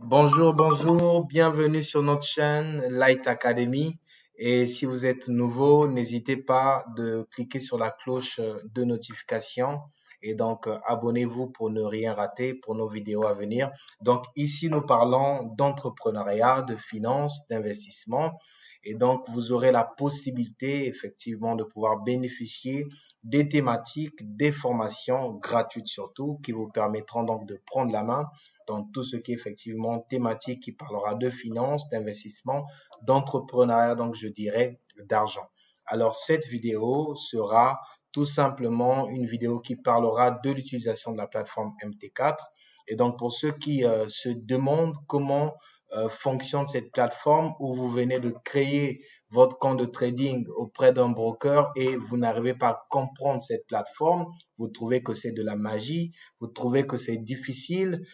Bonjour, bienvenue sur notre chaîne Light Academy. Et si vous êtes nouveau, n'hésitez pas de cliquer sur la cloche de notification et donc abonnez-vous pour ne rien rater pour nos vidéos à venir. Donc ici, nous parlons d'entrepreneuriat, de finance, d'investissement. Et donc, vous aurez la possibilité effectivement de pouvoir bénéficier des thématiques, des formations gratuites surtout, qui vous permettront donc de prendre la main dans tout ce qui est effectivement thématique qui parlera de finance, d'investissement, d'entrepreneuriat, donc je dirais d'argent. Alors cette vidéo sera tout simplement une vidéo qui parlera de l'utilisation de la plateforme MT4. Et donc pour ceux qui se demandent comment fonctionne cette plateforme où vous venez de créer votre compte de trading auprès d'un broker et vous n'arrivez pas à comprendre cette plateforme, vous trouvez que c'est de la magie, vous trouvez que c'est difficile,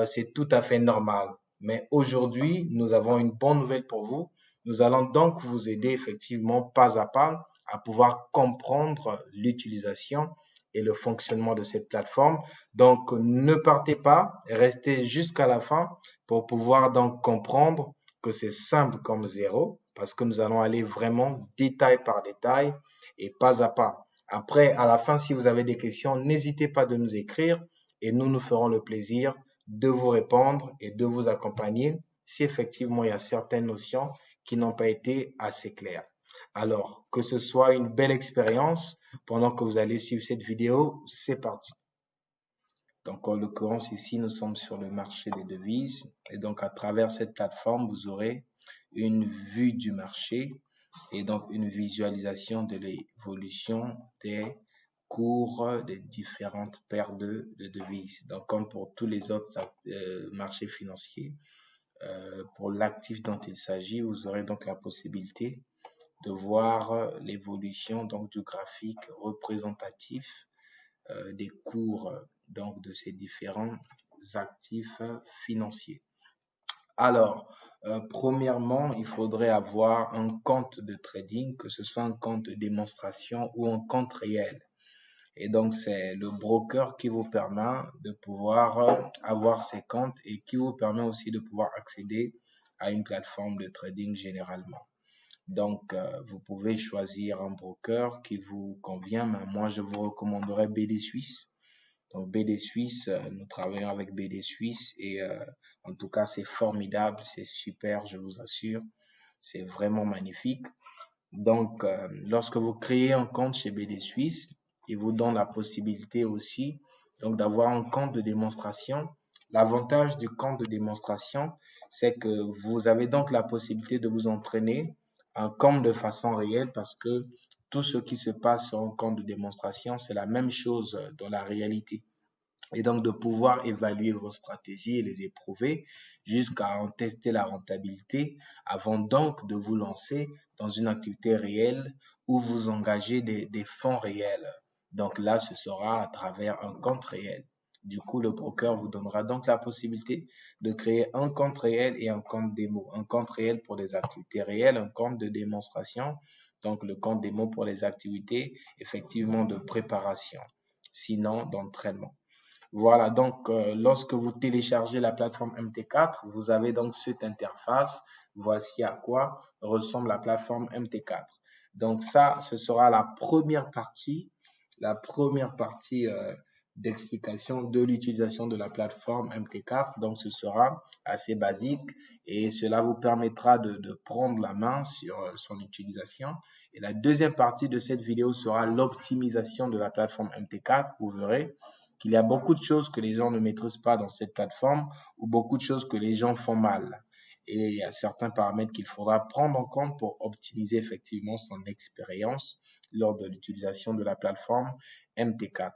c'est tout à fait normal. Mais aujourd'hui, nous avons une bonne nouvelle pour vous. Nous allons donc vous aider effectivement pas à pouvoir comprendre l'utilisation et le fonctionnement de cette plateforme. Donc, ne partez pas, restez jusqu'à la fin pour pouvoir donc comprendre que c'est simple comme zéro parce que nous allons aller vraiment détail par détail et pas à pas. Après, à la fin, si vous avez des questions, n'hésitez pas de nous écrire et nous ferons le plaisir de vous répondre et de vous accompagner si effectivement il y a certaines notions qui n'ont pas été assez claires. Alors, que ce soit une belle expérience pendant que vous allez suivre cette vidéo, c'est parti. Donc, en l'occurrence, ici, nous sommes sur le marché des devises. Et donc, à travers cette plateforme, vous aurez une vue du marché et donc une visualisation de l'évolution des cours des différentes paires de devises. Donc, comme pour tous les autres marchés financiers, pour l'actif dont il s'agit, vous aurez donc la possibilité de voir l'évolution donc du graphique représentatif des cours donc de ces différents actifs financiers. Alors, premièrement, il faudrait avoir un compte de trading, que ce soit un compte de démonstration ou un compte réel. Et donc, c'est le broker qui vous permet de pouvoir avoir ces comptes et qui vous permet aussi de pouvoir accéder à une plateforme de trading généralement. Donc, vous pouvez choisir un broker qui vous convient, mais moi, je vous recommanderais BD Suisse. Donc, BD Suisse, nous travaillons avec BD Suisse et en tout cas, c'est formidable, c'est super, je vous assure. C'est vraiment magnifique. Donc, lorsque vous créez un compte chez BD Suisse, il vous donne la possibilité aussi donc d'avoir un compte de démonstration. L'avantage du compte de démonstration, c'est que vous avez donc la possibilité de vous entraîner comme de façon réelle parce que tout ce qui se passe sur un compte de démonstration, c'est la même chose dans la réalité et donc de pouvoir évaluer vos stratégies et les éprouver jusqu'à en tester la rentabilité avant donc de vous lancer dans une activité réelle où vous engagez des fonds réels. Donc là, ce sera à travers un compte réel. Du coup, le broker vous donnera donc la possibilité de créer un compte réel et un compte démo. Un compte réel pour des activités réelles, un compte de démonstration, donc le compte démo pour les activités effectivement de préparation, sinon d'entraînement. Voilà, donc lorsque vous téléchargez la plateforme MT4, vous avez donc cette interface. Voici à quoi ressemble la plateforme MT4. Donc ça, ce sera la première partie d'explication de l'utilisation de la plateforme MT4. Donc ce sera assez basique et cela vous permettra de prendre la main sur son utilisation. Et la deuxième partie de cette vidéo sera l'optimisation de la plateforme MT4. Vous verrez qu'il y a beaucoup de choses que les gens ne maîtrisent pas dans cette plateforme ou beaucoup de choses que les gens font mal. Et il y a certains paramètres qu'il faudra prendre en compte pour optimiser effectivement son expérience lors de l'utilisation de la plateforme MT4.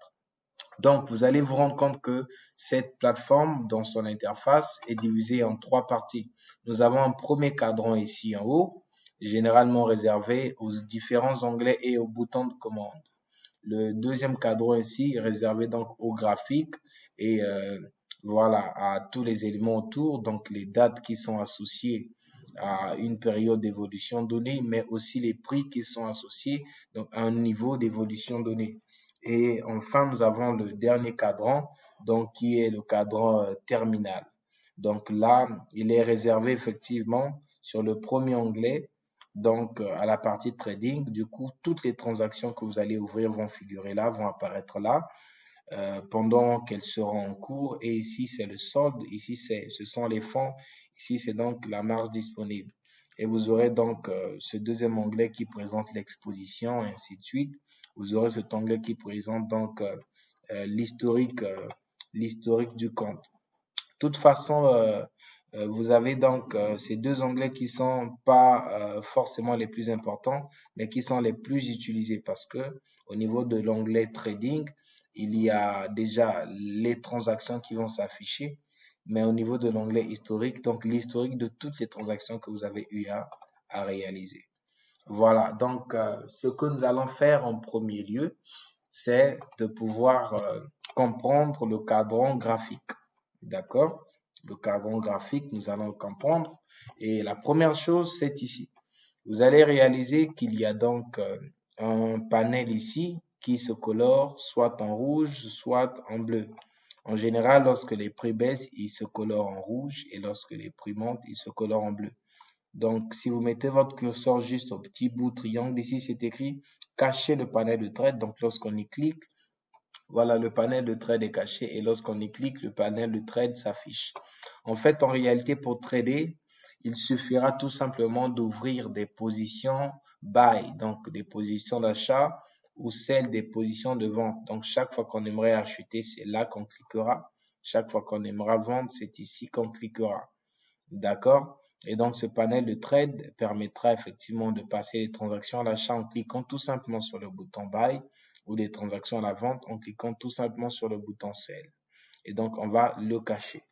Donc, vous allez vous rendre compte que cette plateforme, dans son interface, est divisée en trois parties. Nous avons un premier cadran ici en haut, généralement réservé aux différents onglets et aux boutons de commande. Le deuxième cadran ici est réservé donc au graphique et voilà à tous les éléments autour, donc les dates qui sont associées à une période d'évolution donnée, mais aussi les prix qui sont associés donc à un niveau d'évolution donné. Et enfin, nous avons le dernier cadran, donc qui est le cadran terminal. Donc là, il est réservé effectivement sur le premier onglet, donc à la partie trading. Du coup, toutes les transactions que vous allez ouvrir vont figurer là, vont apparaître là pendant qu'elles seront en cours. Et ici, c'est le solde. Ici, ce sont les fonds. Ici, c'est donc la marge disponible. Et vous aurez donc ce deuxième onglet qui présente l'exposition et ainsi de suite. Vous aurez cet onglet qui présente donc l'historique du compte. De toute façon, vous avez donc ces deux onglets qui sont pas forcément les plus importants, mais qui sont les plus utilisés parce que au niveau de l'onglet trading, il y a déjà les transactions qui vont s'afficher, mais au niveau de l'onglet historique, donc l'historique de toutes les transactions que vous avez eu à réaliser. Voilà, donc ce que nous allons faire en premier lieu, c'est de pouvoir comprendre le cadran graphique. D'accord? Le cadran graphique, nous allons le comprendre. Et la première chose, c'est ici. Vous allez réaliser qu'il y a donc un panel ici qui se colore soit en rouge, soit en bleu. En général, lorsque les prix baissent, ils se colorent en rouge et lorsque les prix montent, ils se colorent en bleu. Donc, si vous mettez votre curseur juste au petit bout triangle, ici, c'est écrit cacher le panel de trade. Donc, lorsqu'on y clique, voilà, le panel de trade est caché et lorsqu'on y clique, le panel de trade s'affiche. En fait, en réalité, pour trader, il suffira tout simplement d'ouvrir des positions buy, donc des positions d'achat ou celles des positions de vente. Donc, chaque fois qu'on aimerait acheter, c'est là qu'on cliquera. Chaque fois qu'on aimera vendre, c'est ici qu'on cliquera. D'accord? Et donc, ce panel de trade permettra effectivement de passer les transactions à l'achat en cliquant tout simplement sur le bouton buy ou les transactions à la vente en cliquant tout simplement sur le bouton sell. Et donc, on va le cacher.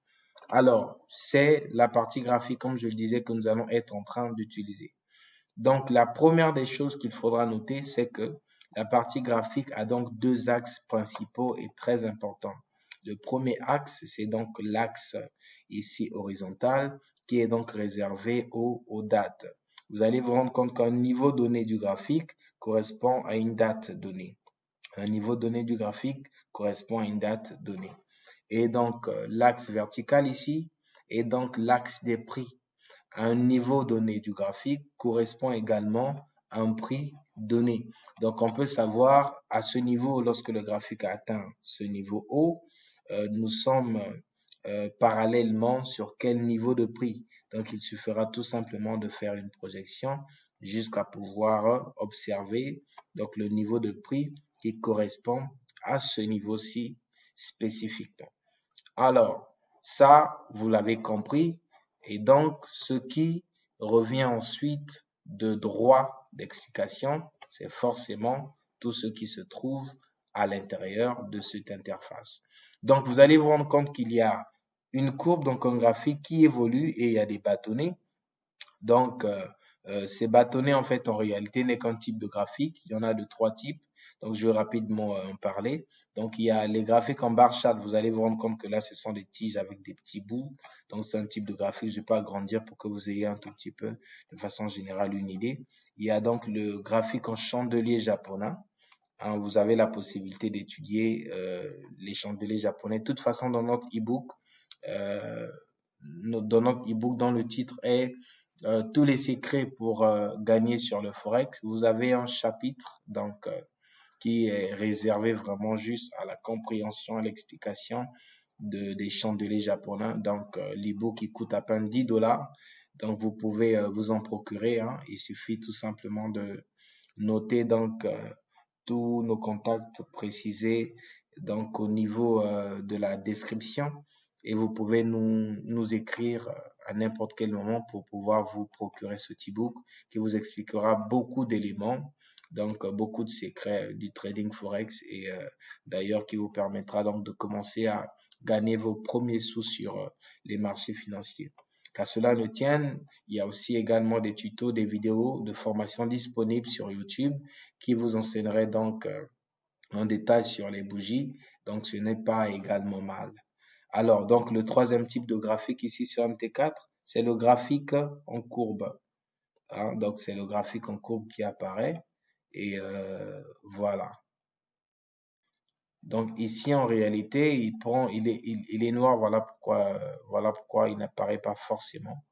Alors, c'est la partie graphique, comme je le disais, que nous allons être en train d'utiliser. Donc, la première des choses qu'il faudra noter, c'est que la partie graphique a donc deux axes principaux et très importants. Le premier axe, c'est donc l'axe ici horizontal qui est donc réservé aux dates. Vous allez vous rendre compte qu'un niveau donné du graphique correspond à une date donnée. Un niveau donné du graphique correspond à une date donnée. Et donc, l'axe vertical ici est donc l'axe des prix. Un niveau donné du graphique correspond également à un prix donné. Donc, on peut savoir à ce niveau, lorsque le graphique atteint ce niveau haut, nous sommes parallèlement sur quel niveau de prix. Donc, il suffira tout simplement de faire une projection jusqu'à pouvoir observer donc le niveau de prix qui correspond à ce niveau-ci spécifiquement. Alors, ça, vous l'avez compris. Et donc, ce qui revient ensuite de droit d'explication, c'est forcément tout ce qui se trouve à l'intérieur de cette interface. Donc, vous allez vous rendre compte qu'il y a une courbe, donc un graphique qui évolue et il y a des bâtonnets. Donc, ces bâtonnets, en fait, en réalité, n'est qu'un type de graphique. Il y en a de trois types. Donc, je vais rapidement en parler. Donc, il y a les graphiques en bar chart. Vous allez vous rendre compte que là, ce sont des tiges avec des petits bouts. Donc, c'est un type de graphique. Je ne vais pas agrandir pour que vous ayez un tout petit peu, de façon générale, une idée. Il y a donc le graphique en chandelier japonais. Hein, vous avez la possibilité d'étudier les chandeliers japonais. De toute façon, dans notre e-book, dont le titre est tous les secrets pour gagner sur le Forex, vous avez un chapitre donc qui est réservé vraiment juste à la compréhension, à l'explication des chandeliers japonais. Donc, l'e-book qui coûte à peine 10 dollars. Donc, vous pouvez vous en procurer. Hein. Il suffit tout simplement de noter donc tous nos contacts précisés donc au niveau de la description et vous pouvez nous écrire à n'importe quel moment pour pouvoir vous procurer ce e-book qui vous expliquera beaucoup d'éléments, donc beaucoup de secrets du trading forex et d'ailleurs qui vous permettra donc de commencer à gagner vos premiers sous sur les marchés financiers. Qu'à cela ne tienne, il y a aussi également des tutos, des vidéos de formation disponibles sur YouTube qui vous enseigneraient donc en détail sur les bougies. Donc, ce n'est pas également mal. Alors, donc, le troisième type de graphique ici sur MT4, c'est le graphique en courbe. Hein, donc, c'est le graphique en courbe qui apparaît. Et voilà. Donc ici, en réalité, il est noir. Voilà pourquoi il n'apparaît pas forcément.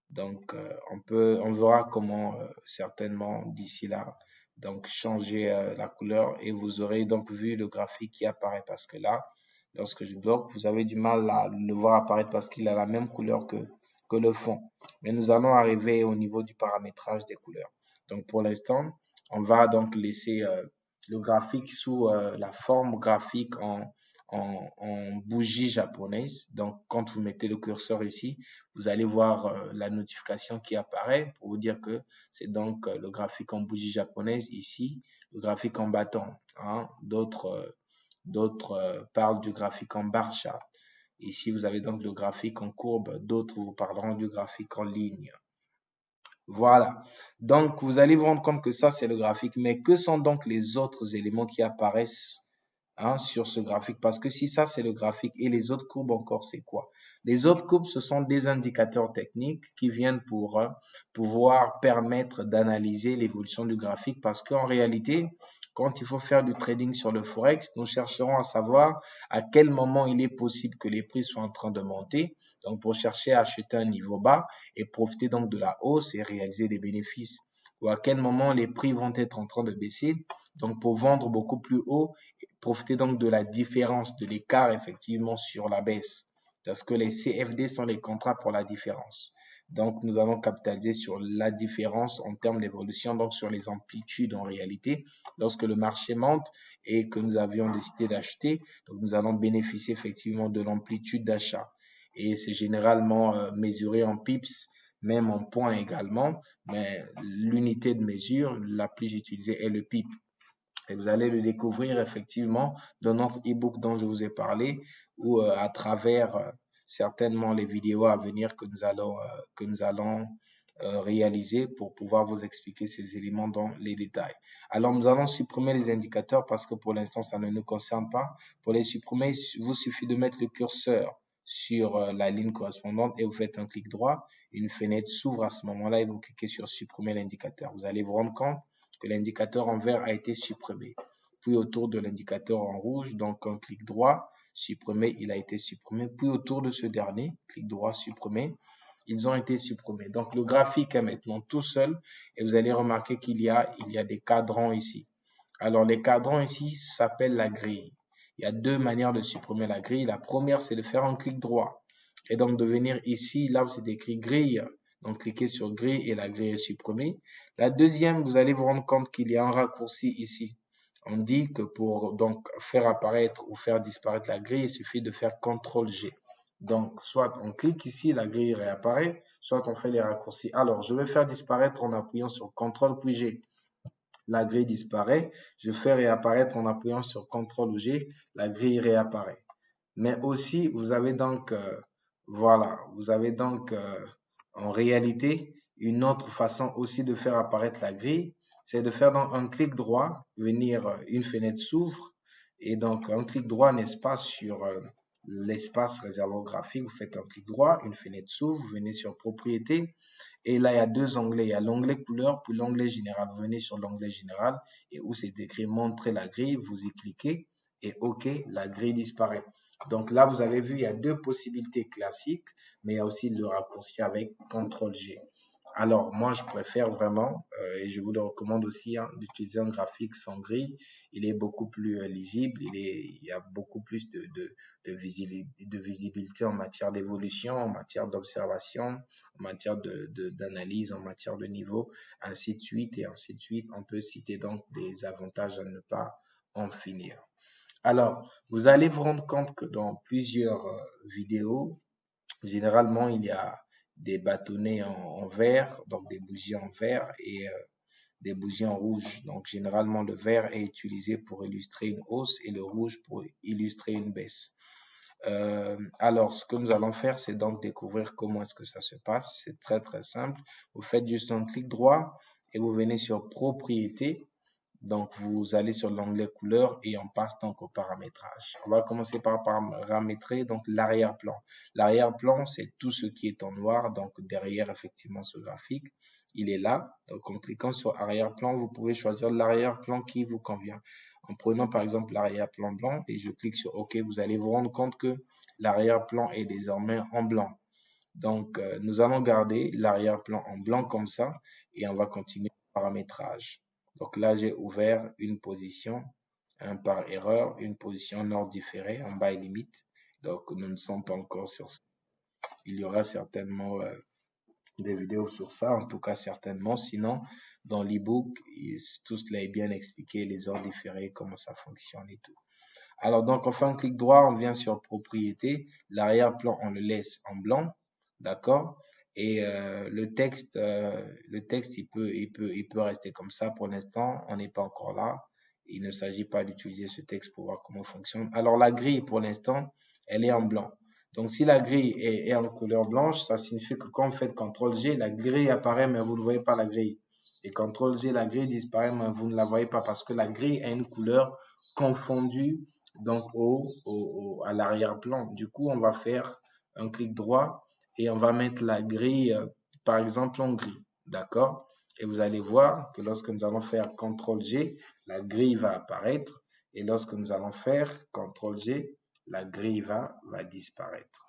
Donc, on verra comment certainement d'ici là, donc changer la couleur et vous aurez donc vu le graphique qui apparaît parce que là, lorsque je bloque, vous avez du mal à le voir apparaître parce qu'il a la même couleur que le fond. Mais nous allons arriver au niveau du paramétrage des couleurs. Donc, pour l'instant, on va donc laisser le graphique sous la forme graphique en bougie japonaise. Donc, quand vous mettez le curseur ici, vous allez voir la notification qui apparaît pour vous dire que c'est donc le graphique en bougie japonaise ici, le graphique en bâton. Hein. D'autres parlent du graphique en bar chart. Ici, vous avez donc le graphique en courbe. D'autres vous parleront du graphique en ligne. Voilà. Donc, vous allez vous rendre compte que ça, c'est le graphique. Mais que sont donc les autres éléments qui apparaissent sur ce graphique? Parce que si ça, c'est le graphique et les autres courbes encore, c'est quoi? Les autres courbes, ce sont des indicateurs techniques qui viennent pour pouvoir permettre d'analyser l'évolution du graphique parce qu'en réalité, quand il faut faire du trading sur le Forex, nous chercherons à savoir à quel moment il est possible que les prix soient en train de monter. Donc, pour chercher à acheter un niveau bas et profiter donc de la hausse et réaliser des bénéfices. Ou à quel moment les prix vont être en train de baisser. Donc, pour vendre beaucoup plus haut, profiter donc de la différence, de l'écart effectivement sur la baisse. Parce que les CFD sont les contrats pour la différence. Donc, nous allons capitaliser sur la différence en termes d'évolution, donc sur les amplitudes en réalité. Lorsque le marché monte et que nous avions décidé d'acheter, donc nous allons bénéficier effectivement de l'amplitude d'achat. Et c'est généralement mesuré en pips, même en points également, mais l'unité de mesure la plus utilisée est le pip. Et vous allez le découvrir effectivement dans notre e-book dont je vous ai parlé ou à travers certainement les vidéos à venir que nous allons réaliser pour pouvoir vous expliquer ces éléments dans les détails. Alors, nous allons supprimer les indicateurs parce que pour l'instant, ça ne nous concerne pas. Pour les supprimer, il vous suffit de mettre le curseur sur la ligne correspondante et vous faites un clic droit. Une fenêtre s'ouvre à ce moment-là et vous cliquez sur supprimer l'indicateur. Vous allez vous rendre compte que l'indicateur en vert a été supprimé. Puis autour de l'indicateur en rouge, donc un clic droit, supprimé, il a été supprimé. Puis autour de ce dernier, clic droit, supprimé, ils ont été supprimés. Donc le graphique est maintenant tout seul et vous allez remarquer qu'il y a des cadrans ici. Alors les cadrans ici s'appellent la grille. Il y a deux manières de supprimer la grille. La première, c'est de faire un clic droit et donc de venir ici, là où c'est écrit grille. Donc, cliquez sur grille et la grille est supprimée. La deuxième, vous allez vous rendre compte qu'il y a un raccourci ici. On dit que pour donc faire apparaître ou faire disparaître la grille, il suffit de faire CTRL-G. Donc, soit on clique ici, la grille réapparaît, soit on fait les raccourcis. Alors, je vais faire disparaître en appuyant sur CTRL puis G. La grille disparaît. Je fais réapparaître en appuyant sur CTRL ou G. La grille réapparaît. Mais aussi, vous avez donc, voilà, vous avez donc en réalité une autre façon aussi de faire apparaître la grille, c'est de faire donc un clic droit, venir, une fenêtre s'ouvre, et donc un clic droit, n'est-ce pas, sur l'espace réservé au graphique, vous faites un clic droit, une fenêtre s'ouvre, vous venez sur propriété, et là il y a deux onglets, il y a l'onglet couleur, puis l'onglet général. Vous venez sur l'onglet général, et où c'est écrit montrer la grille, vous y cliquez, et OK, la grille disparaît. Donc là, vous avez vu, il y a deux possibilités classiques, mais il y a aussi le raccourci avec CTRL-G. Alors, moi, je préfère vraiment, et je vous le recommande aussi, d'utiliser un graphique sans grille. Il est beaucoup plus lisible, il y a beaucoup plus de visibilité en matière d'évolution, en matière d'observation, en matière d'analyse, en matière de niveau, ainsi de suite, et ainsi de suite. On peut citer donc des avantages à ne pas en finir. Alors, vous allez vous rendre compte que dans plusieurs vidéos, généralement, il y a des bâtonnets en vert, donc des bougies en vert et des bougies en rouge. Donc, généralement, le vert est utilisé pour illustrer une hausse et le rouge pour illustrer une baisse. Alors, ce que nous allons faire, c'est donc découvrir comment est-ce que ça se passe. C'est très, très simple. Vous faites juste un clic droit et vous venez sur Propriétés. Donc, vous allez sur l'onglet couleur et on passe donc au paramétrage. On va commencer par paramétrer donc l'arrière-plan. L'arrière-plan, c'est tout ce qui est en noir. Donc, derrière effectivement ce graphique, il est là. Donc, en cliquant sur arrière-plan, vous pouvez choisir l'arrière-plan qui vous convient. En prenant par exemple l'arrière-plan blanc et je clique sur OK, vous allez vous rendre compte que l'arrière-plan est désormais en blanc. Donc, nous allons garder l'arrière-plan en blanc comme ça et on va continuer le paramétrage. Donc là, j'ai ouvert une position, par erreur, une position nord différée en bas et limite. Donc, nous ne sommes pas encore sur ça. Il y aura certainement des vidéos sur ça, en tout cas certainement. Sinon, dans l'ebook, tout cela est bien expliqué, les ordres différés, comment ça fonctionne et tout. Alors, donc, on fait un clic droit, on vient sur propriété. L'arrière-plan, on le laisse en blanc. D'accord? Et le texte, il peut rester comme ça pour l'instant. On n'est pas encore là. Il ne s'agit pas d'utiliser ce texte pour voir comment fonctionne. Alors, la grille, pour l'instant, elle est en blanc. Donc, si la grille est en couleur blanche, ça signifie que quand vous faites CTRL-G, la grille apparaît, mais vous ne voyez pas la grille. Et CTRL-G, la grille disparaît, mais vous ne la voyez pas parce que la grille a une couleur confondue donc à l'arrière-plan. Du coup, on va faire un clic droit et on va mettre la grille, par exemple, en gris. D'accord? Et vous allez voir que lorsque nous allons faire CTRL-G, la grille va apparaître. Et lorsque nous allons faire CTRL-G, la grille va disparaître.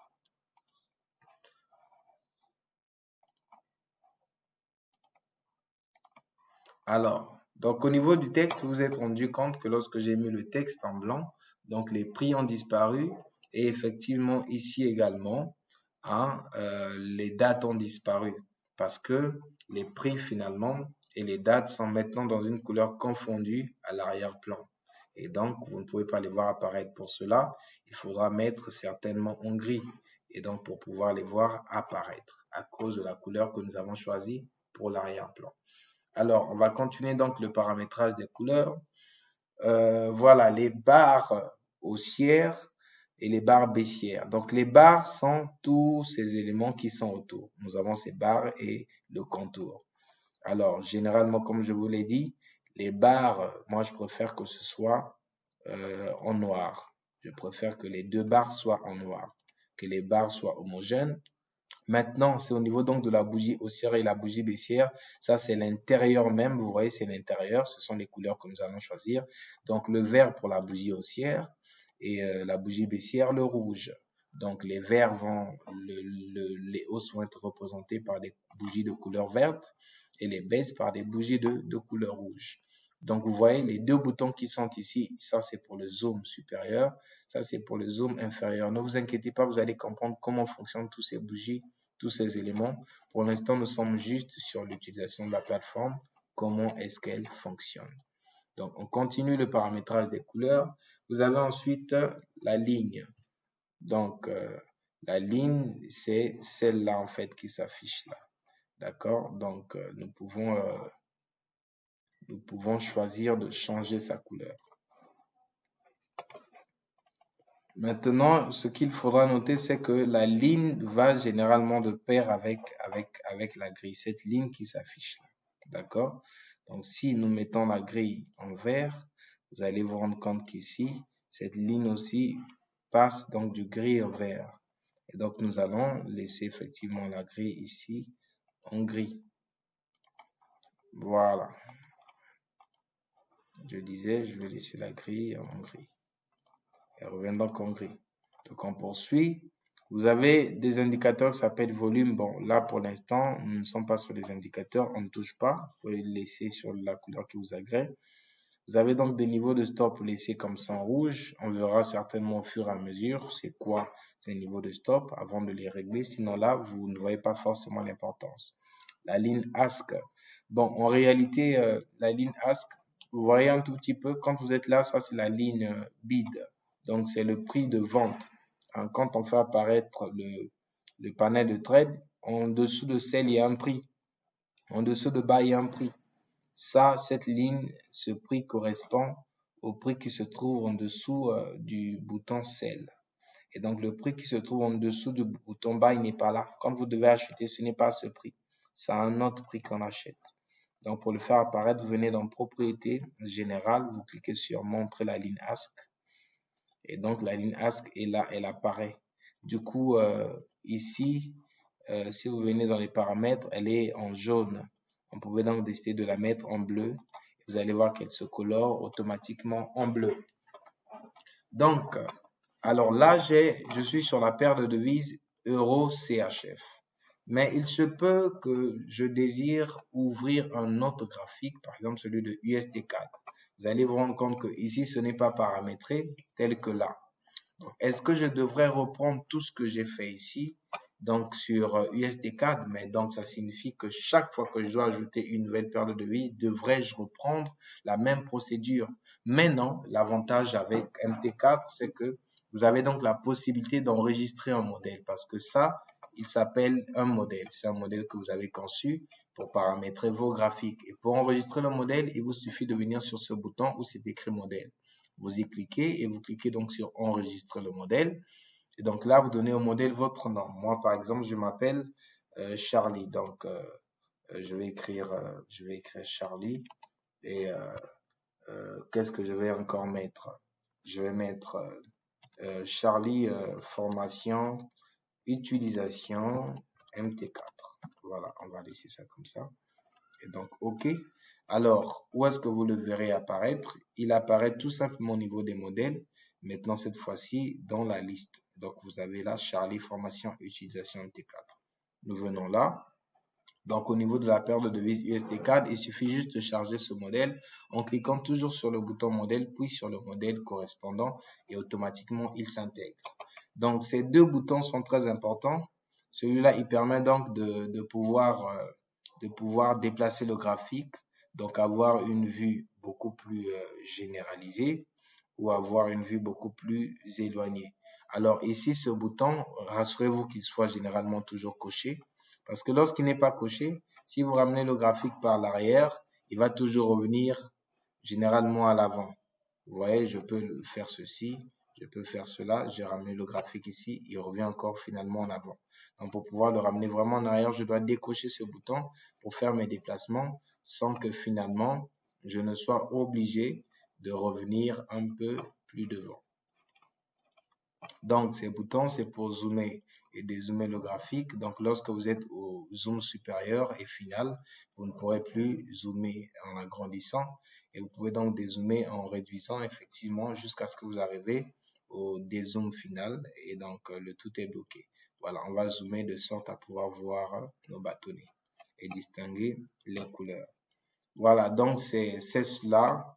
Alors, donc au niveau du texte, vous vous êtes rendu compte que lorsque j'ai mis le texte en blanc, donc les prix ont disparu et effectivement ici également, hein, les dates ont disparu parce que les prix finalement et les dates sont maintenant dans une couleur confondue à l'arrière-plan. Et donc, vous ne pouvez pas les voir apparaître. Pour cela, il faudra mettre certainement en gris. Et donc, pour pouvoir les voir apparaître à cause de la couleur que nous avons choisie pour l'arrière-plan. Alors, on va continuer donc le paramétrage des couleurs. Voilà, les barres haussières et les barres baissières. Donc, les barres sont tous ces éléments qui sont autour. Nous avons ces barres et le contour. Alors, généralement, comme je vous l'ai dit, les barres, moi, je préfère que ce soit en noir. Je préfère que les deux barres soient en noir, que les barres soient homogènes. Maintenant, c'est au niveau donc de la bougie haussière et la bougie baissière. Ça, c'est l'intérieur même. Vous voyez, c'est l'intérieur. Ce sont les couleurs que nous allons choisir. Donc, le vert pour la bougie haussière et la bougie baissière, le rouge. Donc, les verts les hausses vont être représentées par des bougies de couleur verte et les baisses par des bougies de couleur rouge. Donc, vous voyez les deux boutons qui sont ici. Ça, c'est pour le zoom supérieur. Ça, c'est pour le zoom inférieur. Ne vous inquiétez pas, vous allez comprendre comment fonctionnent tous ces bougies, tous ces éléments. Pour l'instant, nous sommes juste sur l'utilisation de la plateforme. Comment est-ce qu'elle fonctionne? Donc, on continue le paramétrage des couleurs. Vous avez ensuite la ligne. Donc, la ligne, c'est celle-là, en fait, qui s'affiche là. D'accord? Donc, nous pouvons choisir de changer sa couleur. Maintenant, ce qu'il faudra noter, c'est que la ligne va généralement de pair avec la grille, cette ligne qui s'affiche là. D'accord? Donc, si nous mettons la grille en vert, vous allez vous rendre compte qu'ici, cette ligne aussi passe donc du gris au vert. Et donc, nous allons laisser effectivement la grille ici en gris. Voilà. Je disais, je vais laisser la grille en gris. Elle revient donc en gris. Donc, on poursuit. Vous avez des indicateurs qui s'appellent volume. Bon, là, pour l'instant, nous ne sommes pas sur les indicateurs. On ne touche pas. Vous pouvez le laisser sur la couleur qui vous agrée. Vous avez donc des niveaux de stop laissés comme ça en rouge. On verra certainement au fur et à mesure c'est quoi ces niveaux de stop avant de les régler. Sinon, là, vous ne voyez pas forcément l'importance. La ligne ASC. Bon, en réalité, la ligne ASC, vous voyez un tout petit peu. Quand vous êtes là, ça, c'est la ligne bid. Donc, c'est le prix de vente. Hein, quand on fait apparaître le panel de trade, en dessous de celle, il y a un prix. En dessous de bas, il y a un prix. Ça, cette ligne, ce prix correspond au prix qui se trouve en dessous du bouton Sell. Et donc, le prix qui se trouve en dessous du bouton Buy n'est pas là. Quand vous devez acheter, ce n'est pas ce prix. C'est un autre prix qu'on achète. Donc, pour le faire apparaître, vous venez dans Propriété générale, vous cliquez sur Montrer la ligne ASC. Et donc, la ligne ASC est là, elle apparaît. Du coup, ici, si vous venez dans les paramètres, elle est en jaune. On pouvait donc décider de la mettre en bleu. vous allez voir qu'elle se colore automatiquement en bleu. Donc, alors là, je suis sur la paire de devises Euro CHF. Mais il se peut que je désire ouvrir un autre graphique, par exemple celui de USD4. Vous allez vous rendre compte que ici, ce n'est pas paramétré tel que là. Est-ce que je devrais reprendre tout ce que j'ai fait ici, donc sur USD4, mais donc ça signifie que chaque fois que je dois ajouter une nouvelle paire de devises, devrais-je reprendre la même procédure? Mais non, l'avantage avec MT4, c'est que vous avez donc la possibilité d'enregistrer un modèle parce que ça, il s'appelle un modèle. C'est un modèle que vous avez conçu pour paramétrer vos graphiques. Et pour enregistrer le modèle, il vous suffit de venir sur ce bouton où c'est écrit modèle. Vous y cliquez et vous cliquez donc sur enregistrer le modèle. Et donc là, vous donnez au modèle votre nom. Moi, par exemple, je m'appelle Charlie. Donc, je vais écrire Charlie. Et qu'est-ce que je vais encore mettre? Je vais mettre Charlie formation utilisation MT4. Voilà, on va laisser ça comme ça. Et donc, OK. Alors, où est-ce que vous le verrez apparaître? Il apparaît tout simplement au niveau des modèles. Maintenant, cette fois-ci, dans la liste. Donc, vous avez là Charlie formation utilisation MT4. Nous venons là. Donc, au niveau de la paire de devises USD4, il suffit juste de charger ce modèle en cliquant toujours sur le bouton modèle, puis sur le modèle correspondant et automatiquement, il s'intègre. Donc, ces deux boutons sont très importants. Celui-là, il permet donc de pouvoir déplacer le graphique, donc avoir une vue beaucoup plus généralisée ou avoir une vue beaucoup plus éloignée. Alors ici, ce bouton, rassurez-vous qu'il soit généralement toujours coché, parce que lorsqu'il n'est pas coché, si vous ramenez le graphique par l'arrière, il va toujours revenir généralement à l'avant. Vous voyez, je peux faire ceci, je peux faire cela, j'ai ramené le graphique ici, il revient encore finalement en avant. Donc pour pouvoir le ramener vraiment en arrière, je dois décocher ce bouton pour faire mes déplacements sans que finalement je ne sois obligé de revenir un peu plus devant. Donc ces boutons, c'est pour zoomer et dézoomer le graphique. Donc lorsque vous êtes au zoom supérieur et final, vous ne pourrez plus zoomer en agrandissant et vous pouvez donc dézoomer en réduisant effectivement jusqu'à ce que vous arrivez au dézoom final et donc le tout est bloqué. Voilà, on va zoomer de sorte à pouvoir voir nos bâtonnets et distinguer les couleurs. Voilà, donc c'est cela.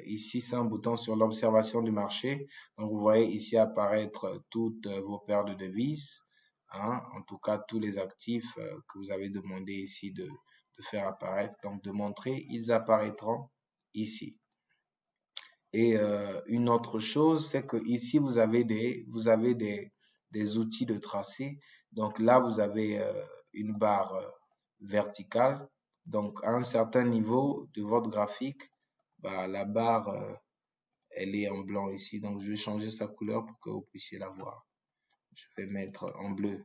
Ici, c'est un bouton sur l'observation du marché. Donc, vous voyez ici apparaître toutes vos paires de devises. Hein, en tout cas, tous les actifs que vous avez demandé ici de faire apparaître. Donc, de montrer, ils apparaîtront ici. Et une autre chose, c'est que ici, vous avez des outils de tracé. Donc là, vous avez une barre verticale. Donc, à un certain niveau de votre graphique, bah, la barre, elle est en blanc ici. Donc, je vais changer sa couleur pour que vous puissiez la voir. Je vais mettre en bleu.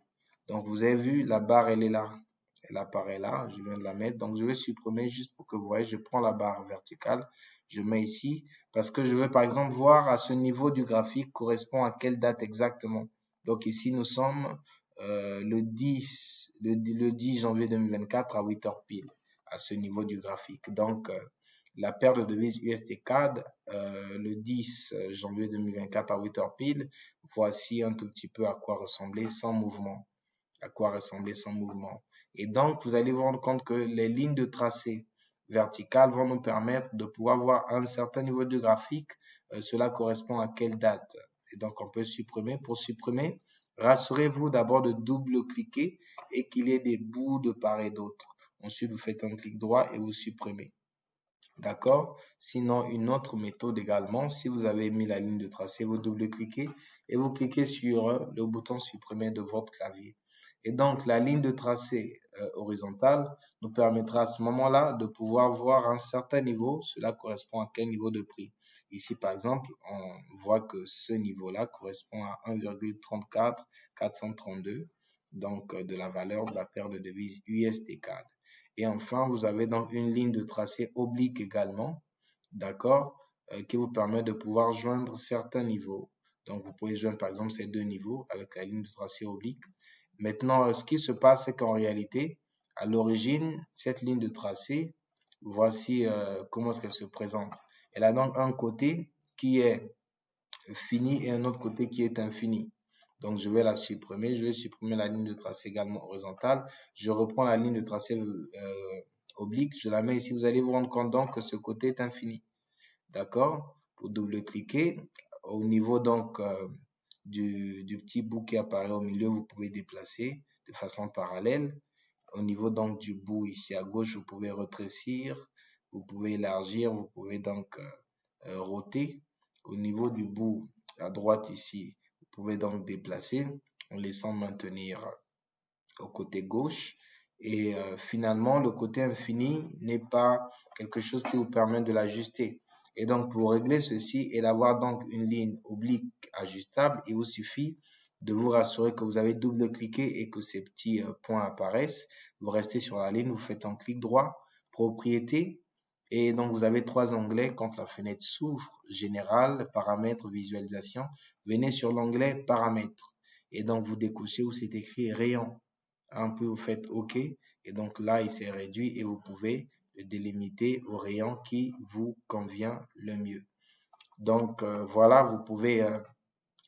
Donc, vous avez vu, la barre, elle est là. Elle apparaît là. Je viens de la mettre. Donc, je vais supprimer juste pour que vous voyez. Je prends la barre verticale. Je mets ici parce que je veux, par exemple, voir à ce niveau du graphique correspond à quelle date exactement. Donc, ici, nous sommes le 10 janvier 2024 à 8 heures pile à ce niveau du graphique. Donc, la paire de devises USD-CAD le 10 janvier 2024 à 8 heures pile. Voici un tout petit peu à quoi ressembler sans mouvement. Et donc, vous allez vous rendre compte que les lignes de tracé verticales vont nous permettre de pouvoir voir un certain niveau de graphique. Cela correspond à quelle date. Et donc, on peut supprimer. Pour supprimer, rassurez-vous d'abord de double-cliquer et qu'il y ait des bouts de part et d'autre. Ensuite, vous faites un clic droit et vous supprimez. D'accord? Sinon, une autre méthode également, si vous avez mis la ligne de tracé, vous double-cliquez et vous cliquez sur le bouton supprimer de votre clavier. Et donc, la ligne de tracé horizontale nous permettra à ce moment-là de pouvoir voir un certain niveau. Cela correspond à quel niveau de prix? Ici, par exemple, on voit que ce niveau-là correspond à 1,34432, donc de la valeur de la paire de devises USD-CAD. Et enfin, vous avez donc une ligne de tracé oblique également, d'accord, qui vous permet de pouvoir joindre certains niveaux. Donc, vous pouvez joindre par exemple ces deux niveaux avec la ligne de tracé oblique. Maintenant, ce qui se passe, c'est qu'en réalité, à l'origine, cette ligne de tracé, Voici comment est-ce qu'elle se présente. Elle a donc un côté qui est fini et un autre côté qui est infini. Donc, je vais la supprimer. Je vais supprimer la ligne de tracé également horizontale. Je reprends la ligne de tracé oblique. Je la mets ici. Vous allez vous rendre compte donc que ce côté est infini. D'accord? Pour double-cliquer, au niveau donc du petit bout qui apparaît au milieu, vous pouvez déplacer de façon parallèle. Au niveau donc du bout ici à gauche, vous pouvez rétrécir, vous pouvez élargir, vous pouvez donc roter. Au niveau du bout à droite ici, vous pouvez donc déplacer en laissant maintenir au côté gauche. Et finalement, le côté infini n'est pas quelque chose qui vous permet de l'ajuster. Et donc, pour régler ceci et d'avoir donc une ligne oblique ajustable, il vous suffit de vous rassurer que vous avez double-cliqué et que ces petits points apparaissent. Vous restez sur la ligne, vous faites un clic droit, propriété, et donc vous avez trois onglets. Quand la fenêtre s'ouvre, général, paramètres, visualisation, venez sur l'onglet paramètres. Et donc vous décochez où c'est écrit rayon. Un peu, vous faites OK. Et donc là, il s'est réduit et vous pouvez le délimiter au rayon qui vous convient le mieux. Donc voilà, vous pouvez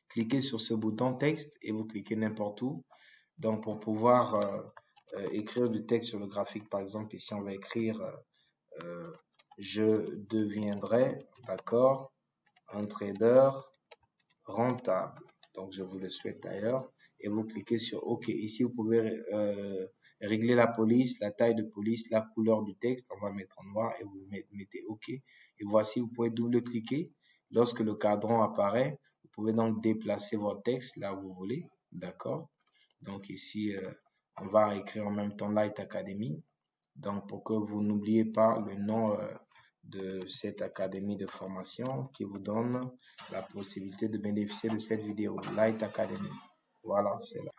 cliquer sur ce bouton texte et vous cliquez n'importe où. Donc pour pouvoir écrire du texte sur le graphique, par exemple, ici on va écrire je deviendrai, d'accord, un trader rentable. Donc je vous le souhaite d'ailleurs. Et vous cliquez sur OK. Ici, vous pouvez régler la police, la taille de police, la couleur du texte. On va mettre en noir et vous mettez OK. Et voici, vous pouvez double-cliquer. Lorsque le cadran apparaît, vous pouvez donc déplacer votre texte là où vous voulez. D'accord? Donc ici, on va écrire en même temps Light Academy. Donc pour que vous n'oubliez pas le nom de cette académie de formation qui vous donne la possibilité de bénéficier de cette vidéo, Light Academy. Voilà, c'est là.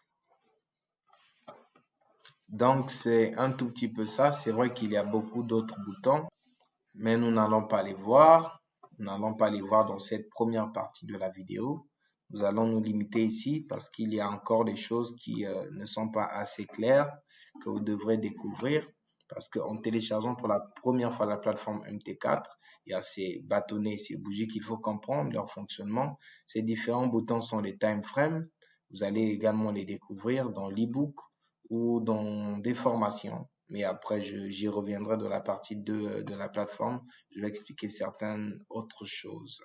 Donc, c'est un tout petit peu ça. C'est vrai qu'il y a beaucoup d'autres boutons, mais nous n'allons pas les voir. Nous n'allons pas les voir dans cette première partie de la vidéo. Nous allons nous limiter ici parce qu'il y a encore des choses qui ne sont pas assez claires que vous devrez découvrir. Parce qu'en téléchargeant pour la première fois la plateforme MT4, il y a ces bâtonnets, ces bougies qu'il faut comprendre, leur fonctionnement. Ces différents boutons sont les time frames. Vous allez également les découvrir dans l'e-book ou dans des formations. Mais après, j'y reviendrai dans la partie 2 de la plateforme. Je vais expliquer certaines autres choses.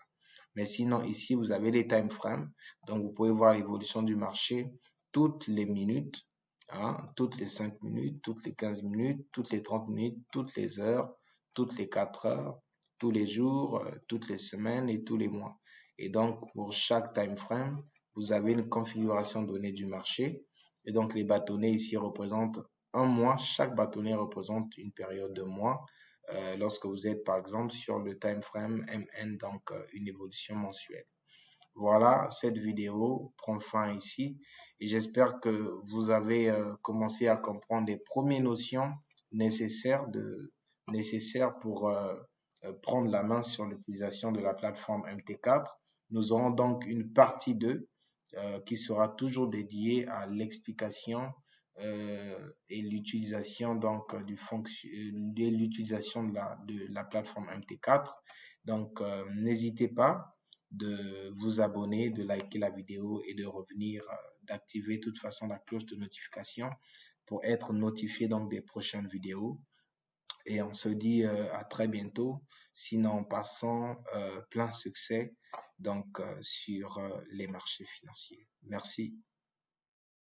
Mais sinon, ici, vous avez les time frames. Donc, vous pouvez voir l'évolution du marché toutes les minutes, hein, toutes les 5 minutes, toutes les 15 minutes, toutes les 30 minutes, toutes les heures, toutes les 4 heures, tous les jours, toutes les semaines et tous les mois. Et donc, pour chaque time frame, vous avez une configuration donnée du marché. Et donc, les bâtonnets ici représentent un mois. Chaque bâtonnet représente une période de mois. Lorsque vous êtes par exemple sur le time frame MN, donc une évolution mensuelle. Voilà, cette vidéo prend fin ici et j'espère que vous avez commencé à comprendre les premières notions nécessaires pour prendre la main sur l'utilisation de la plateforme MT4. Nous aurons donc une partie 2 qui sera toujours dédiée à l'explication et l'utilisation donc de l'utilisation de la plateforme MT4. Donc n'hésitez pas de vous abonner, de liker la vidéo et de revenir d'activer de toute façon la cloche de notification pour être notifié donc des prochaines vidéos. Et on se dit à très bientôt. Sinon, en passant, plein succès donc sur les marchés financiers. Merci.